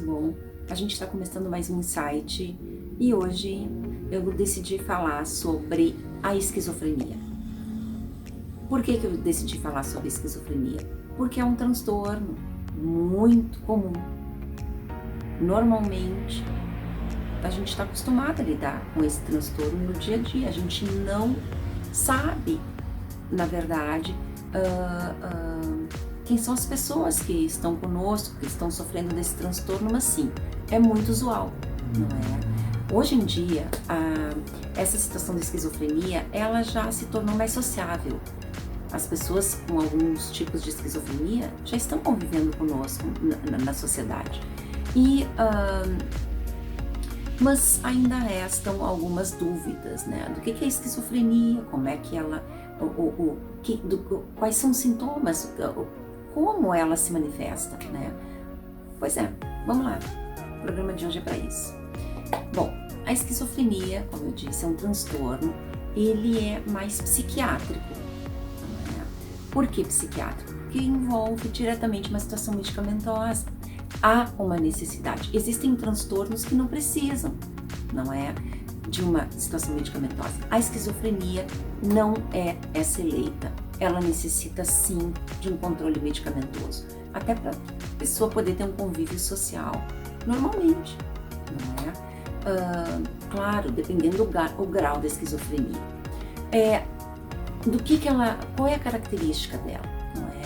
bom? A gente está começando mais um insight e hoje eu decidi falar sobre a esquizofrenia. Por que eu decidi falar sobre esquizofrenia? Porque é um transtorno muito comum. Normalmente, a gente está acostumado a lidar com esse transtorno no dia a dia. A gente não sabe, na verdade, quem são as pessoas que estão conosco, que estão sofrendo desse transtorno, mas sim, é muito usual, não é? Hoje em dia, essa situação da esquizofrenia, ela já se tornou mais sociável. As pessoas com alguns tipos de esquizofrenia já estão convivendo conosco na sociedade. Mas ainda restam algumas dúvidas, né? Do que é esquizofrenia, como é que ela, quais são os sintomas, como ela se manifesta, né? Pois é, vamos lá, o programa de hoje é para isso. Bom, a esquizofrenia, como eu disse, é um transtorno, ele é mais psiquiátrico. Né? Por que psiquiátrico? Porque envolve diretamente uma situação medicamentosa. Há uma necessidade. Existem transtornos que não precisam, não é, de uma situação medicamentosa. A esquizofrenia não é essa eleita. Ela necessita sim de um controle medicamentoso, até para a pessoa poder ter um convívio social normalmente, não é? Claro, dependendo do grau da esquizofrenia. Qual é a característica dela, não é?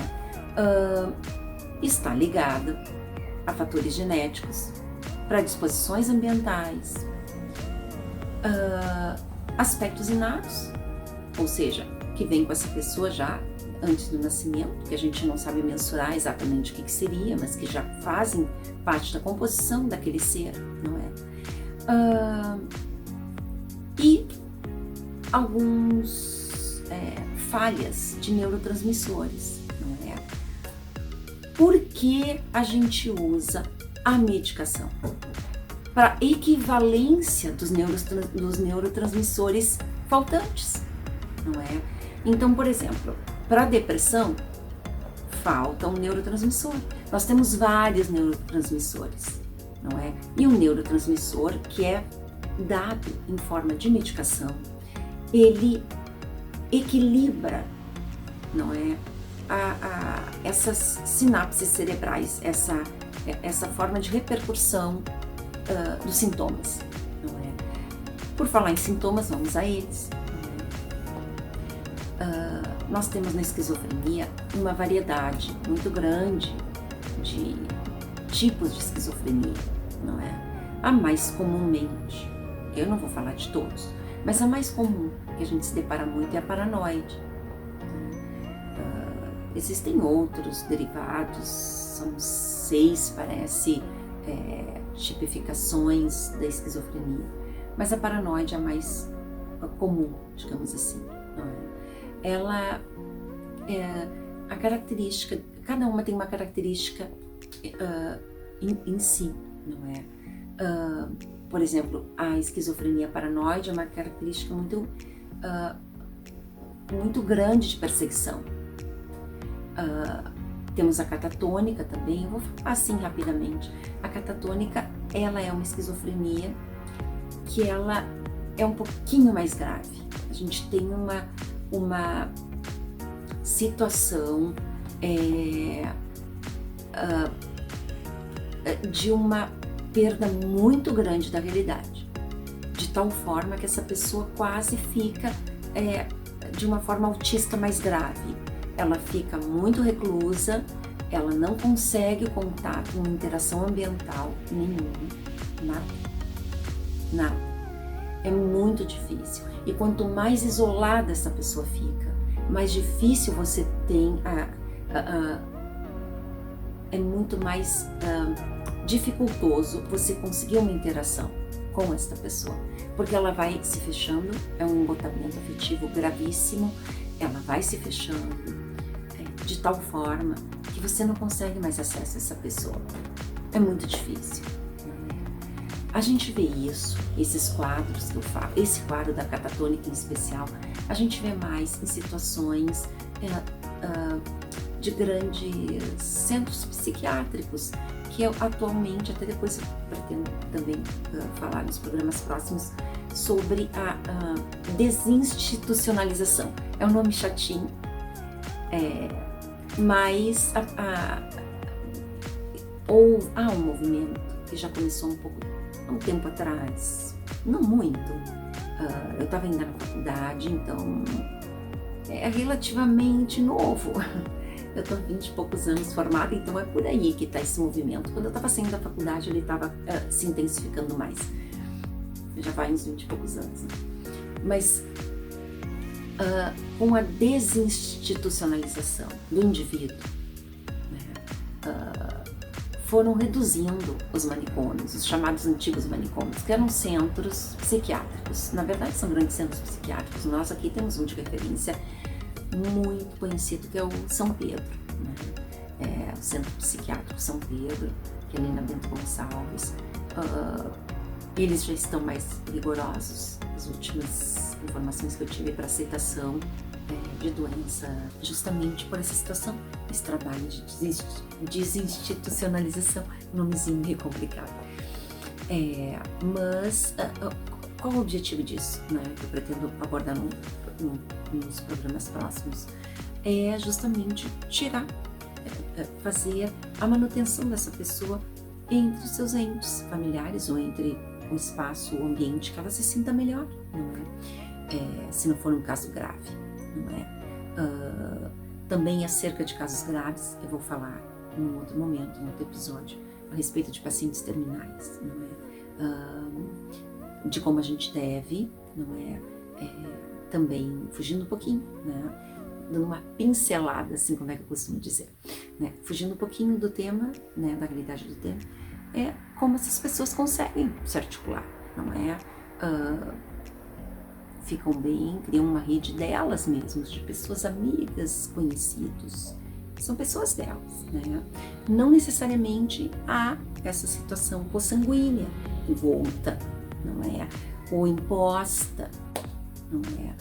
Está ligada a fatores genéticos, predisposições ambientais, aspectos inatos, ou seja, que vem com essa pessoa já antes do nascimento, que a gente não sabe mensurar exatamente o que seria, mas que já fazem parte da composição daquele ser, não é? E alguns falhas de neurotransmissores, não é? Por que a gente usa a medicação? Para equivalência dos neurotransmissores faltantes, não é? Então, por exemplo, para a depressão, falta um neurotransmissor. Nós temos vários neurotransmissores, não é? E um neurotransmissor que é dado em forma de medicação, ele equilibra, não é? Essas sinapses cerebrais, essa forma de repercussão dos sintomas, não é? Por falar em sintomas, vamos a eles. Nós temos na esquizofrenia uma variedade muito grande de tipos de esquizofrenia, não é? A mais comumente, eu não vou falar de todos, mas a mais comum que a gente se depara muito é a paranoide. Existem outros derivados, são 6, parece, tipificações da esquizofrenia, mas a paranoide é a mais comum, digamos assim, não é? Ela a característica, cada uma tem uma característica em si, não é? Por exemplo, a esquizofrenia paranoide é uma característica muito grande de perseguição. Temos a catatônica também, eu vou falar assim rapidamente. A catatônica, ela é uma esquizofrenia que ela é um pouquinho mais grave. A gente tem uma situação de uma perda muito grande da realidade, de tal forma que essa pessoa quase fica de uma forma autista mais grave. Ela fica muito reclusa, ela não consegue contato, uma interação ambiental nenhuma, nada. É muito difícil. E quanto mais isolada essa pessoa fica, mais difícil você tem é muito mais dificultoso você conseguir uma interação com esta pessoa, porque ela vai se fechando, é um embotamento afetivo gravíssimo, ela vai se fechando de tal forma que você não consegue mais acesso a essa pessoa. É muito difícil. A gente vê isso, esses quadros que eu falo, esse quadro da catatônica em especial, a gente vê mais em situações de grandes centros psiquiátricos que eu atualmente, até depois eu pretendo também falar nos programas próximos, sobre a desinstitucionalização. É um nome chatinho, mas há um movimento que já começou há um tempo atrás, não muito. Eu estava ainda na faculdade, então é relativamente novo. Eu estou 20 e poucos anos formada, então é por aí que está esse movimento. Quando eu estava saindo da faculdade, ele estava se intensificando mais. Já vai uns 20 e poucos anos. Né? Mas com a desinstitucionalização do indivíduo, né, foram reduzindo os manicômios, os chamados antigos manicômios, que eram centros psiquiátricos. Na verdade, são grandes centros psiquiátricos. Nós aqui temos um de referência muito conhecido, que é o São Pedro, né? O Centro Psiquiátrico São Pedro, que é ali na Bento Gonçalves. Eles já estão mais rigorosos. As últimas informações que eu tive para aceitação de doença, justamente por essa situação, esse trabalho de desinstitucionalização, nomezinho meio complicado. Mas qual o objetivo disso, né, que eu pretendo abordar nos programas próximos? É justamente fazer a manutenção dessa pessoa entre os seus entes familiares ou entre o espaço, o ambiente, que ela se sinta melhor, não é? Se não for um caso grave, não é? Também acerca de casos graves, eu vou falar em um outro momento, em outro episódio, a respeito de pacientes terminais, não é? De como a gente deve, não é? Também fugindo um pouquinho, né? Dando uma pincelada, assim como é que eu costumo dizer, né? Fugindo um pouquinho do tema, né? Da realidade do tema, é como essas pessoas conseguem se articular, não é? Ficam bem, criam uma rede delas mesmas, de pessoas amigas, conhecidos, são pessoas delas, né? Não necessariamente há essa situação consanguínea envolta, não é? Ou imposta, não é?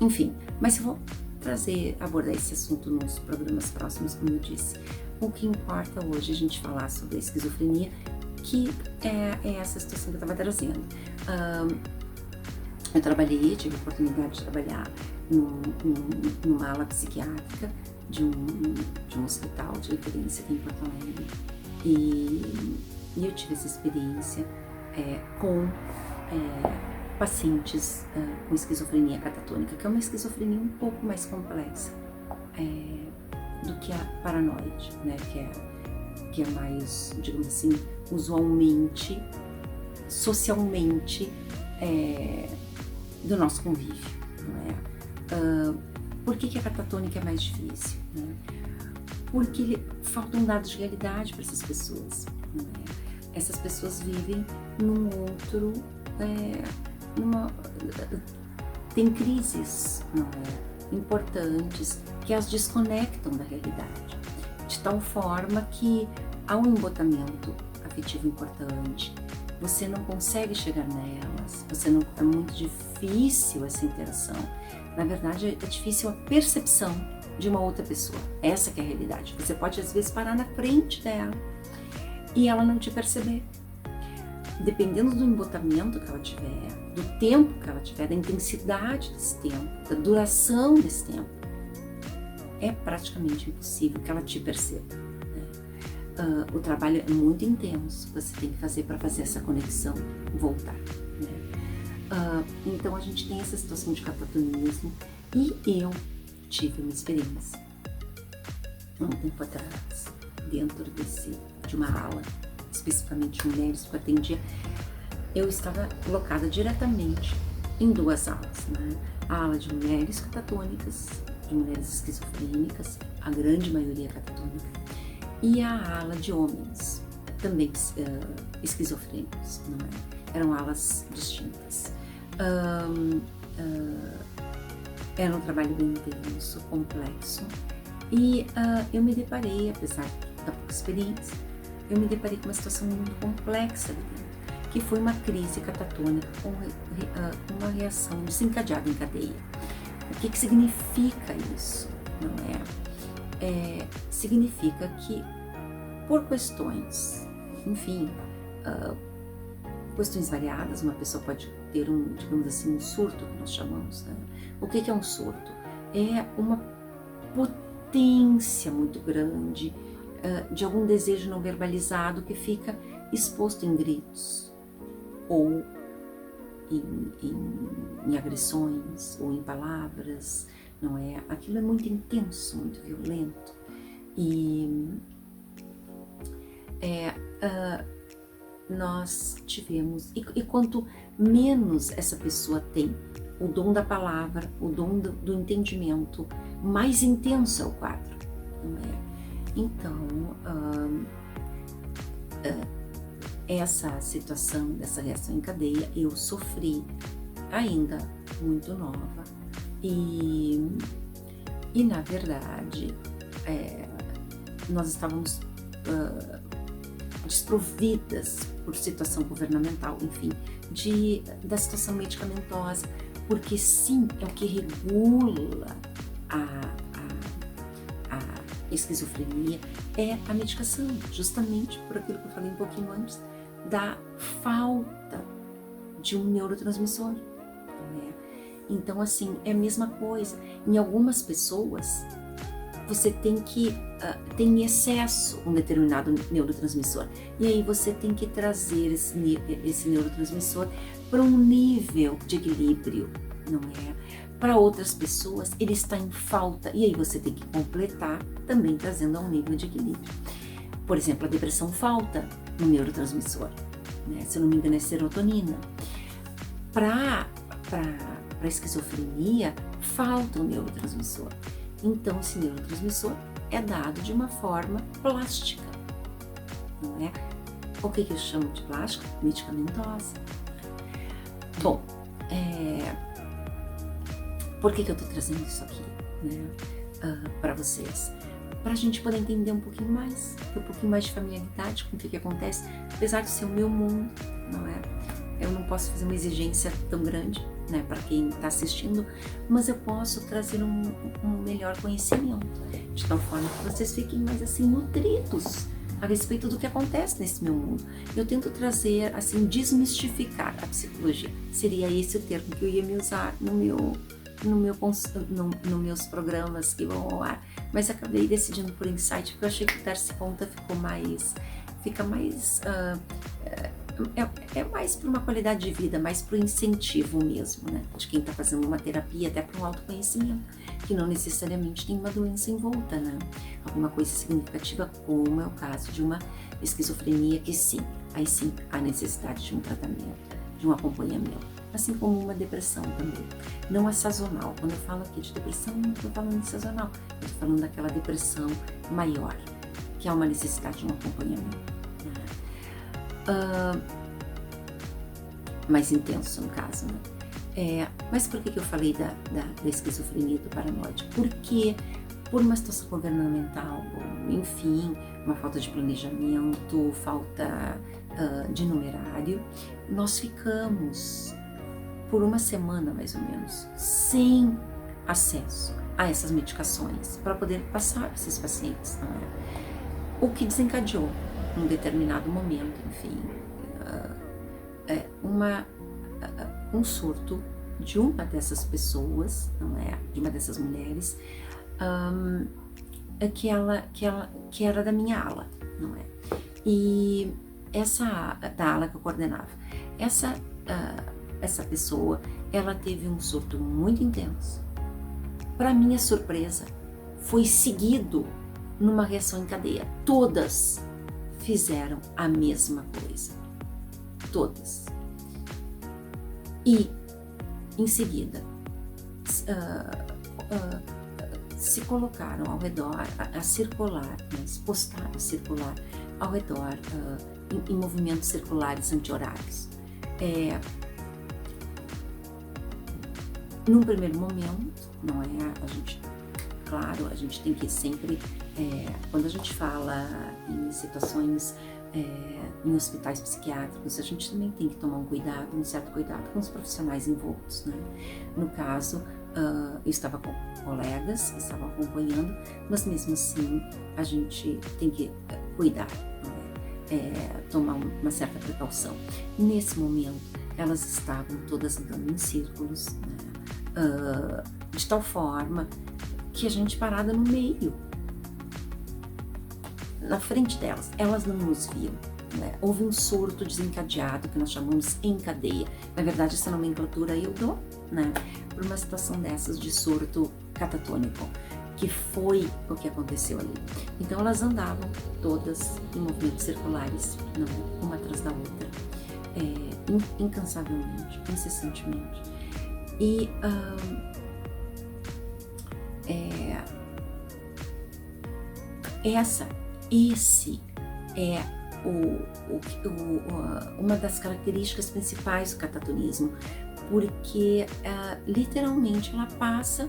Enfim, mas eu vou abordar esse assunto nos programas próximos, como eu disse. O que importa hoje é a gente falar sobre a esquizofrenia, que é essa situação que eu estava trazendo. Eu tive a oportunidade de trabalhar numa ala psiquiátrica de um hospital de referência aqui em Porto Alegre, e eu tive essa experiência com pacientes com esquizofrenia catatônica, que é uma esquizofrenia um pouco mais complexa do que a paranoide, né? Que é mais, digamos assim, usualmente, socialmente, do nosso convívio, não é? Por que a catatônica é mais difícil? Né? Porque faltam dados de realidade para essas pessoas, não é? Essas pessoas vivem num outro... tem crises, não é? Importantes, que as desconectam da realidade, de tal forma que há um embotamento afetivo importante, você não consegue chegar nelas, é muito difícil essa interação. Na verdade, é difícil a percepção de uma outra pessoa. Essa que é a realidade. Você pode às vezes parar na frente dela e ela não te perceber. Dependendo do embotamento que ela tiver, do tempo que ela tiver, da intensidade desse tempo, da duração desse tempo, é praticamente impossível que ela te perceba. Né? O trabalho é muito intenso, você tem que fazer para fazer essa conexão voltar. Né? Então a gente tem essa situação de catatonismo, e eu tive uma experiência há um tempo atrás, dentro de uma ala, especificamente mulheres, que eu atendia. Eu estava colocada diretamente em duas alas, né? A ala de mulheres catatônicas, de mulheres esquizofrênicas, a grande maioria catatônica, e a ala de homens, também esquizofrênicos, não é? Eram alas distintas. Era um trabalho bem intenso, complexo, e eu me deparei, apesar da pouca experiência, eu me deparei com uma situação muito complexa ali dentro, que foi uma crise catatônica com uma reação desencadeada em cadeia. O que significa isso? Não é? Significa que por questões, enfim, questões variadas, uma pessoa pode ter digamos assim, um surto, que nós chamamos, né? O que é um surto? É uma potência muito grande de algum desejo não verbalizado que fica exposto em gritos, ou em agressões, ou em palavras, não é? Aquilo é muito intenso, muito violento. E nós tivemos, e quanto menos essa pessoa tem o dom da palavra, o dom do entendimento, mais intenso é o quadro, não é? Então, essa situação dessa reação em cadeia eu sofri ainda muito nova e na verdade nós estávamos desprovidas por situação governamental, enfim, da situação medicamentosa, porque sim, é o que regula a esquizofrenia, é a medicação, justamente por aquilo que eu falei um pouquinho antes, da falta de um neurotransmissor. Né? Então, assim, é a mesma coisa. Em algumas pessoas, você tem em excesso um determinado neurotransmissor. E aí você tem que trazer esse neurotransmissor para um nível de equilíbrio, não é? Para outras pessoas, ele está em falta, e aí você tem que completar, também trazendo a um nível de equilíbrio. Por exemplo, a depressão falta um neurotransmissor, né? Se eu não me engano é serotonina. Para a esquizofrenia, falta um neurotransmissor. Então, esse neurotransmissor é dado de uma forma plástica, não é? O que eu chamo de plástica? Medicamentosa. Bom, por que eu estou trazendo isso aqui, né, para vocês? Para a gente poder entender um pouquinho mais, ter um pouquinho mais de familiaridade com o que acontece, apesar de ser o meu mundo, não é? Eu não posso fazer uma exigência tão grande, né, para quem está assistindo, mas eu posso trazer um melhor conhecimento, de tal forma que vocês fiquem mais assim nutridos a respeito do que acontece nesse meu mundo. Eu tento trazer, assim, desmistificar a psicologia. Seria esse o termo que eu ia me usar nos meus programas que vão ao ar, mas acabei decidindo por insight, porque eu achei que o Darcy Conta fica mais mais para uma qualidade de vida, mais para o incentivo mesmo, né, de quem está fazendo uma terapia, até para um autoconhecimento, que não necessariamente tem uma doença envolta, né, alguma coisa significativa, como é o caso de uma esquizofrenia, que sim, aí sim há necessidade de um tratamento, de um acompanhamento, assim como uma depressão também. Não é sazonal. Quando eu falo aqui de depressão, não estou falando de sazonal, eu estou falando daquela depressão maior, que há uma necessidade de um acompanhamento. Mais intenso, no caso, né? Mas por que eu falei da esquizofrenia, do paranoide? Porque por uma situação governamental, enfim, uma falta de planejamento, falta de numerário, nós ficamos por uma semana, mais ou menos, sem acesso a essas medicações para poder passar para esses pacientes, não é? O que desencadeou, num determinado momento, enfim, um surto de uma dessas pessoas, não é? De uma dessas mulheres, que era da minha ala, não é? E da ala que eu coordenava, essa pessoa, ela teve um surto muito intenso. Para minha surpresa, foi seguido numa reação em cadeia. Todas fizeram a mesma coisa. Todas. E, em seguida, se colocaram ao redor, a circular, né, postaram a circular ao redor, em movimentos circulares anti-horários. Num primeiro momento, não é? A gente tem que sempre, quando a gente fala em situações em hospitais psiquiátricos, a gente também tem que tomar um certo cuidado com os profissionais envoltos, né? No caso, eu estava com colegas que estavam acompanhando, mas mesmo assim a gente tem que cuidar, tomar uma certa precaução. Nesse momento, elas estavam todas andando em círculos, né? De tal forma que a gente parada no meio, na frente delas, elas não nos viam. Né? Houve um surto desencadeado, que nós chamamos em cadeia. Na verdade, essa nomenclatura eu dou, né, por uma situação dessas de surto catatônico, que foi o que aconteceu ali. Então elas andavam todas em movimentos circulares, não, uma atrás da outra, incansavelmente, incessantemente. E esse é uma das características principais do catatonismo, porque literalmente ela passa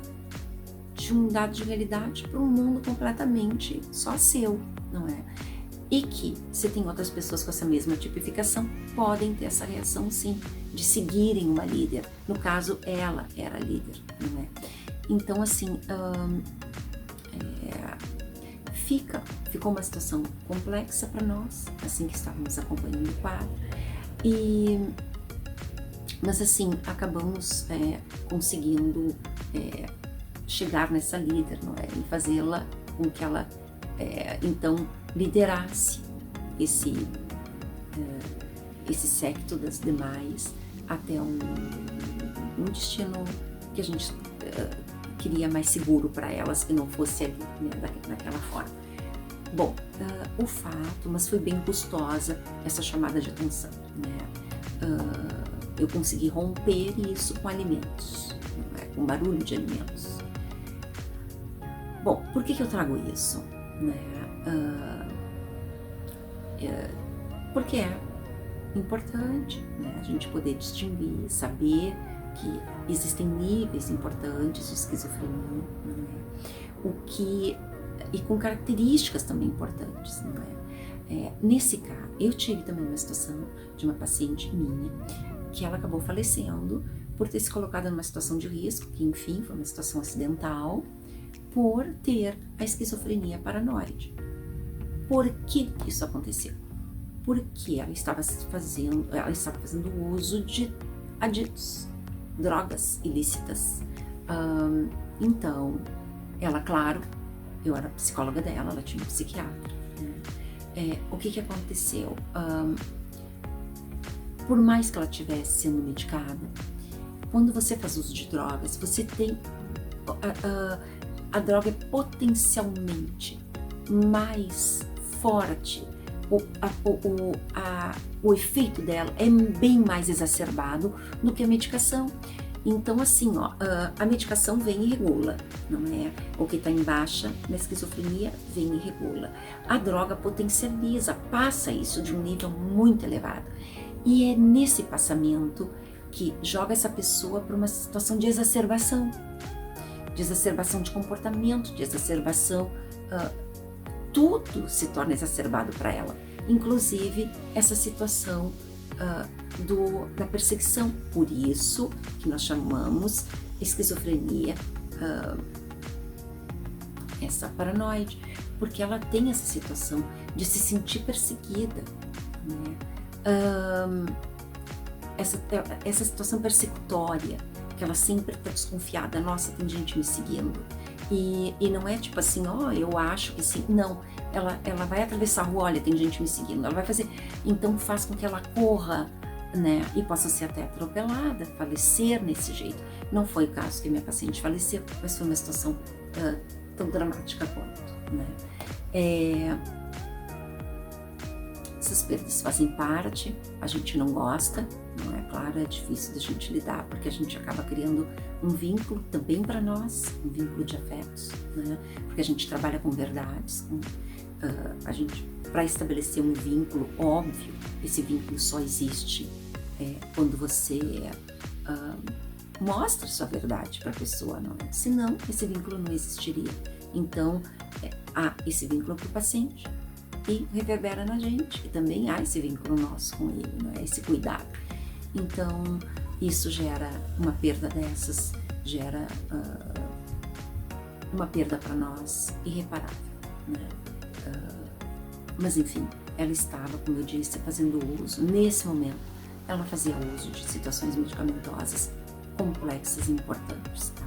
de um dado de realidade para um mundo completamente só seu, não é? E que, se tem outras pessoas com essa mesma tipificação, podem ter essa reação sim, de seguirem uma líder. No caso, ela era a líder, não é? Então, assim, ficou uma situação complexa para nós, assim que estávamos acompanhando o quadro, mas assim, acabamos conseguindo chegar nessa líder, não é? E fazê-la com que ela, então, liderasse esse séquito das demais até um destino que a gente queria mais seguro para elas, que não fosse ali, né, daquela forma. Bom, o fato, mas foi bem custosa essa chamada de atenção, né? Eu consegui romper isso com alimentos, né, com barulho de alimentos. Bom, por que eu trago isso? Né? Porque é importante, né, a gente poder distinguir, saber que existem níveis importantes de esquizofrenia, né? E com características também importantes, não é? Nesse caso, eu tive também uma situação de uma paciente minha que ela acabou falecendo por ter se colocado numa situação de risco, que enfim foi uma situação acidental, por ter a esquizofrenia paranoide. Por que isso aconteceu? Porque ela estava fazendo uso de aditos, drogas ilícitas. Então, ela, claro, eu era psicóloga dela, ela tinha um psiquiatra. Né? O que aconteceu? Por mais que ela estivesse sendo medicada, quando você faz uso de drogas, você tem... a droga é potencialmente mais forte, o efeito dela é bem mais exacerbado do que a medicação. Então, assim, a medicação vem e regula, não é? O que está em baixa na esquizofrenia vem e regula. A droga potencializa, passa isso de um nível muito elevado. E é nesse passamento que joga essa pessoa para uma situação de exacerbação de comportamento, de exacerbação, tudo se torna exacerbado para ela, inclusive essa situação da perseguição. Por isso que nós chamamos esquizofrenia essa paranoide, porque ela tem essa situação de se sentir perseguida, né? Essa situação persecutória, que ela sempre está desconfiada, nossa, tem gente me seguindo. E não é tipo assim, eu acho que sim. Não, ela vai atravessar a rua, olha, tem gente me seguindo. Ela vai fazer, então faz com que ela corra, né? E possa ser até atropelada, falecer nesse jeito. Não foi o caso que minha paciente faleceu, mas foi uma situação tão dramática quanto, né? Essas perdas fazem parte, a gente não gosta, não é? Claro, é difícil da gente lidar, porque a gente acaba criando um vínculo também para nós, um vínculo de afetos, né? Porque a gente trabalha com verdades, para estabelecer um vínculo óbvio, esse vínculo só existe quando você mostra sua verdade para a pessoa, não é? Senão, esse vínculo não existiria. Então, há esse vínculo para o paciente e reverbera na gente, e também há esse vínculo nosso com ele, não é? Esse cuidado. Então, isso gera uma perda dessas, gera uma perda para nós irreparável, né? Mas enfim, ela estava, como eu disse, fazendo uso, nesse momento, ela fazia uso de situações medicamentosas complexas e importantes, tá?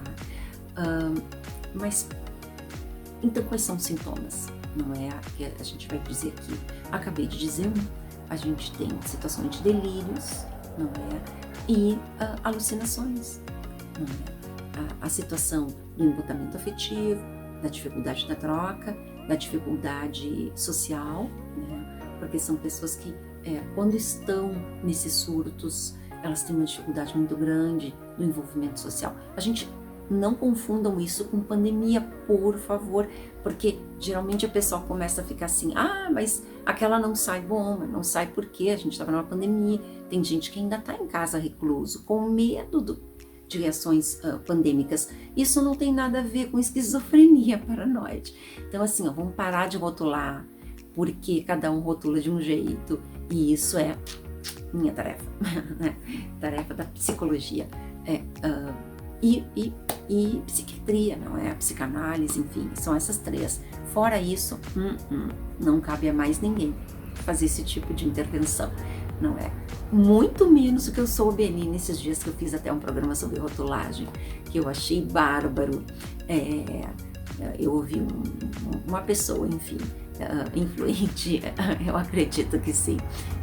Mas, então quais são os sintomas? Não é que a gente vai dizer aqui, acabei de dizer a gente tem situações de delírios, não é? E alucinações, não é? A situação do embotamento afetivo, da dificuldade da troca, da dificuldade social, né? Porque são pessoas que, quando estão nesses surtos, elas têm uma dificuldade muito grande no envolvimento social. A gente não confundam isso com pandemia, por favor, porque geralmente a pessoa começa a ficar assim, mas aquela não sai. Bom, mas não sai porque a gente estava numa pandemia, tem gente que ainda está em casa recluso, com medo de reações pandêmicas. Isso não tem nada a ver com esquizofrenia paranoide. Então assim, vamos parar de rotular, porque cada um rotula de um jeito, e isso é minha tarefa, né? Tarefa da psicologia, e psiquiatria, não é? A psicanálise, enfim, são essas três. Fora isso, não cabe a mais ninguém fazer esse tipo de intervenção, não é? Muito menos o que eu soube ali nesses dias que eu fiz até um programa sobre rotulagem, que eu achei bárbaro. Eu ouvi uma pessoa, enfim, influente, eu acredito que sim,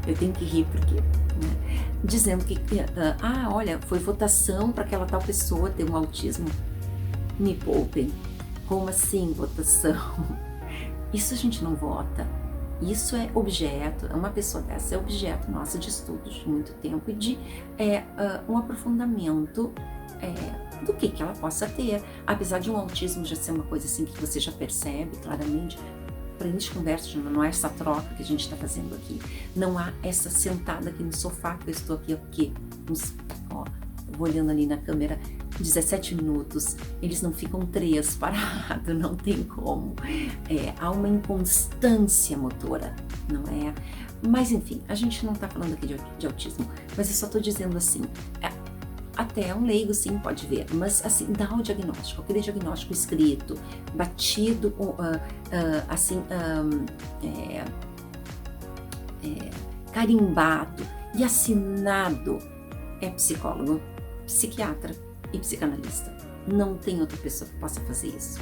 eu tenho que rir porque, né, dizendo que, olha, foi votação para aquela tal pessoa ter um autismo. Me poupem, como assim votação? Isso a gente não vota, isso é objeto, uma pessoa dessa é objeto nossa de estudos de muito tempo e de um aprofundamento do que ela possa ter, apesar de um autismo já ser uma coisa assim que você já percebe claramente. Para a gente conversa, não há essa troca que a gente está fazendo aqui, não há essa sentada aqui no sofá que eu estou aqui, vou olhando ali na câmera, 17 minutos, eles não ficam 3 parados, não tem como, há uma inconstância motora, não é? Mas enfim, a gente não está falando aqui de autismo, mas eu só estou dizendo assim, até um leigo sim pode ver, mas assim, dá o diagnóstico, aquele diagnóstico escrito, batido, carimbado e assinado, é psicólogo, psiquiatra e psicanalista. Não tem outra pessoa que possa fazer isso.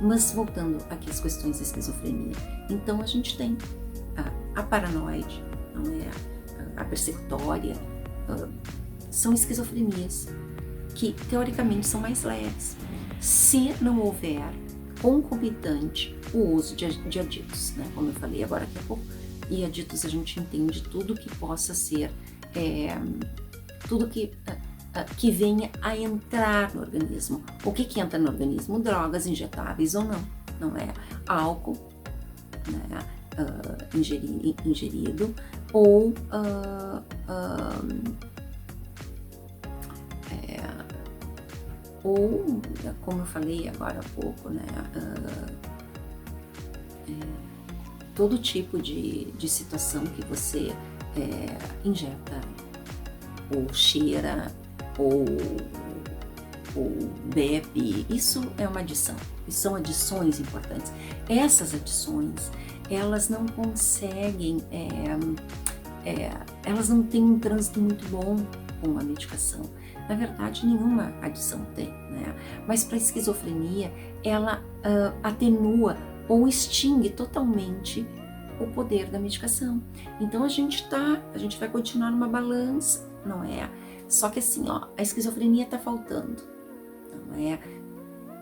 Mas voltando aqui às questões da esquizofrenia, então a gente tem a paranoide, não é? A persecutória, são esquizofrenias que teoricamente são mais leves, se não houver concomitante o uso de aditos, né? Como eu falei agora há pouco, e aditos a gente entende tudo que possa ser, tudo que venha a entrar no organismo. O que entra no organismo? Drogas injetáveis ou não é? Álcool, né? Ingerido, ou como eu falei agora há pouco, né? Todo tipo de situação que você injeta, ou cheira, ou bebe, isso é uma adição, e são adições importantes. Essas adições, elas não conseguem, elas não têm um trânsito muito bom com a medicação. Na verdade, nenhuma adição tem, né? Mas para a esquizofrenia, ela atenua ou extingue totalmente o poder da medicação. Então a gente vai continuar numa balança, não é? Só que assim, a esquizofrenia está faltando, não é?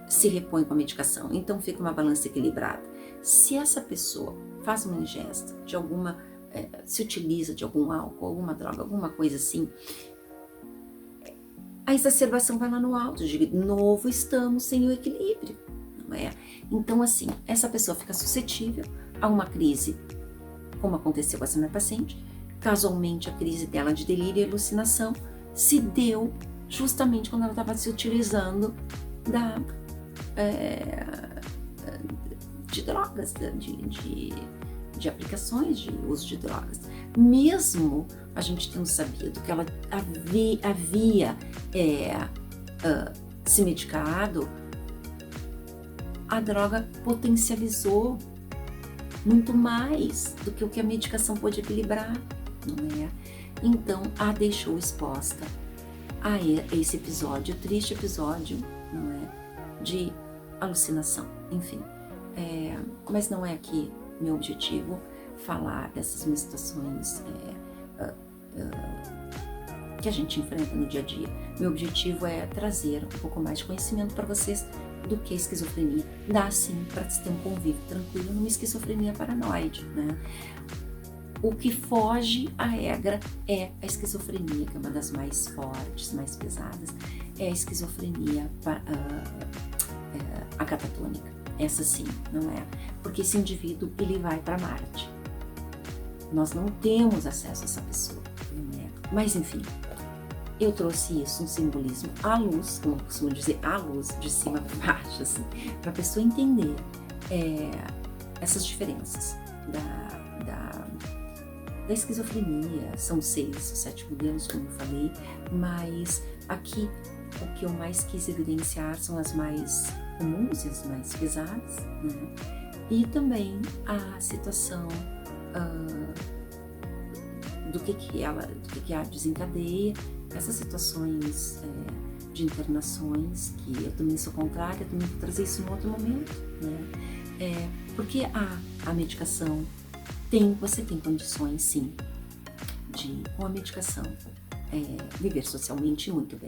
Se repõe com a medicação, então fica uma balança equilibrada. Se essa pessoa faz uma ingesta de alguma, se utiliza de algum álcool, alguma droga, alguma coisa assim, a exacerbação vai lá no alto, de novo estamos sem o equilíbrio, não é? Então assim, essa pessoa fica suscetível a uma crise, como aconteceu com essa minha paciente. Casualmente a crise dela de delírio e alucinação se deu justamente quando ela estava se utilizando de drogas, de aplicações de uso de drogas. Mesmo a gente tendo sabido que ela havia se medicado, a droga potencializou muito mais do que o que a medicação pôde equilibrar, não é? Então, a deixou exposta a esse episódio, triste episódio, não é? De alucinação, enfim. Mas não é aqui meu objetivo falar dessas situações que a gente enfrenta no dia a dia. Meu objetivo é trazer um pouco mais de conhecimento para vocês do que a esquizofrenia. Dá sim para se ter um convívio tranquilo numa esquizofrenia paranoide, né? O que foge à regra é a esquizofrenia, que é uma das mais fortes, mais pesadas, é a esquizofrenia a catatônica. Essa sim, não é? Porque esse indivíduo, ele vai para Marte. Nós não temos acesso a essa pessoa, não é? Mas enfim, eu trouxe isso, um simbolismo à luz, como eu costumo dizer, à luz, de cima para baixo, assim, para a pessoa entender essas diferenças da esquizofrenia. São 6 ou 7 modelos, como eu falei, mas aqui o que eu mais quis evidenciar são as mais comuns e as mais pesadas, né? E também a situação do que a desencadeia, essas situações de internações, que eu também sou contrária, eu também vou trazer isso em outro momento, né? Porque a medicação você tem condições sim de, com a medicação, viver socialmente muito bem.